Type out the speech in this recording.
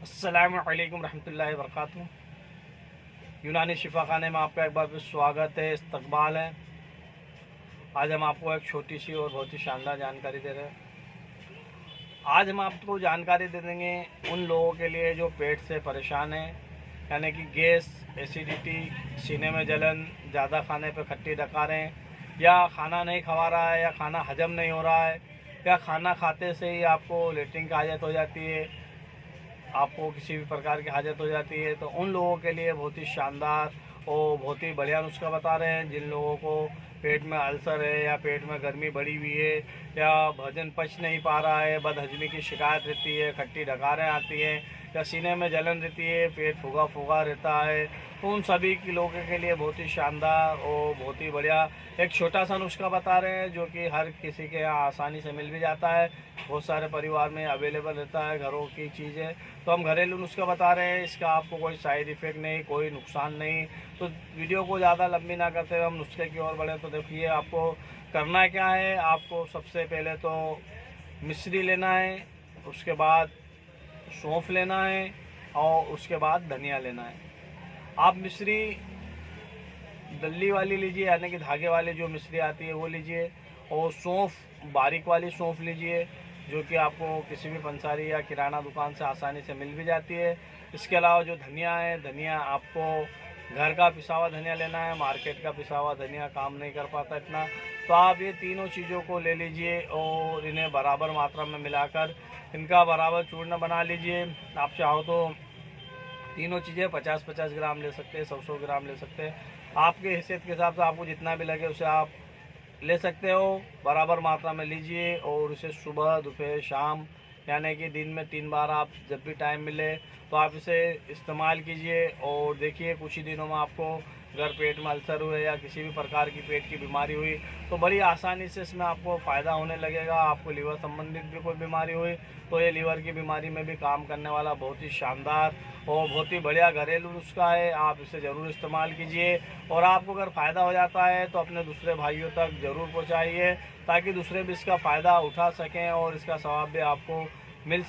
अस्सलामुअलैकुम रहमतुल्लाहि वबरकातुहू। यूनानी शिफा खाने में आपका एक बार फिर स्वागत है, इस्तकबाल है। आज हम आपको एक छोटी सी और बहुत ही शानदार जानकारी दे रहे हैं। आज हम आपको जानकारी दे देंगे उन लोगों के लिए जो पेट से परेशान हैं, यानी कि गैस, एसिडिटी, सीने में जलन, ज़्यादा खाने पर खट्टी डकारें, या खाना नहीं खवा रहा है, या खाना हजम नहीं हो रहा है, या खाना खाते से ही आपको लेटरिन की हाजत हो जाती है, आपको किसी भी प्रकार की हाजत हो जाती है। तो उन लोगों के लिए बहुत ही शानदार और बहुत ही बढ़िया नुस्खा बता रहे हैं। जिन लोगों को पेट में अल्सर है, या पेट में गर्मी बढ़ी हुई है, या भोजन पच नहीं पा रहा है, बदहजमी की शिकायत रहती है, खट्टी डकारें आती हैं, या सीने में जलन रहती है, पेट फूगा फूगा रहता है, तो उन सभी के लोगों के लिए बहुत ही शानदार और बहुत ही बढ़िया एक छोटा सा नुस्खा बता रहे हैं, जो कि हर किसी के यहाँ आसानी से मिल भी जाता है। बहुत सारे परिवार में अवेलेबल रहता है घरों की चीज़ें। तो हम घरेलू नुस्खा बता रहे हैं, इसका आपको कोई साइड इफ़ेक्ट नहीं, कोई नुकसान नहीं। तो वीडियो को ज़्यादा लंबी ना करते हुए हम नुस्खे की ओर बढ़े। तो देखिए, आपको करना क्या है। आपको सबसे पहले तो मिश्री लेना है, उसके बाद सौंफ लेना है, और उसके बाद धनिया लेना है। आप मिश्री दल्ली वाली लीजिए, यानी कि धागे वाली जो मिश्री आती है वो लीजिए, और सौंफ बारीक वाली सौंफ लीजिए, जो कि आपको किसी भी पंसारी या किराना दुकान से आसानी से मिल भी जाती है। इसके अलावा जो धनिया है, धनिया आपको घर का पिसा हुआ धनिया लेना है, मार्केट का पिसा हुआ धनिया काम नहीं कर पाता इतना। तो आप ये तीनों चीज़ों को ले लीजिए और इन्हें बराबर मात्रा में मिलाकर इनका बराबर चूर्ण बना लीजिए। आप चाहो तो तीनों चीज़ें 50-50 ग्राम ले सकते हैं, 100-100 ग्राम ले सकते हैं। आपके हैसियत के हिसाब से आपको जितना भी लगे उसे आप ले सकते हो। बराबर मात्रा में लीजिए और इसे सुबह, दोपहर, शाम, यानी कि दिन में 3 बार आप जब भी टाइम मिले तो आप इसे इस्तेमाल कीजिए। और देखिए, कुछ ही दिनों में आपको अगर पेट में अल्सर हुए या किसी भी प्रकार की पेट की बीमारी हुई तो बड़ी आसानी से इसमें आपको फ़ायदा होने लगेगा। आपको लीवर संबंधित भी कोई बीमारी हुई तो ये लीवर की बीमारी में भी काम करने वाला बहुत ही शानदार और बहुत ही बढ़िया घरेलू नुस्खा है। आप इसे ज़रूर इस्तेमाल कीजिए, और आपको अगर फ़ायदा हो जाता है तो अपने दूसरे भाइयों तक ज़रूर पहुँचाइए, ताकि दूसरे भी इसका फ़ायदा उठा सकें और इसका सवाब भी आपको मिल सके।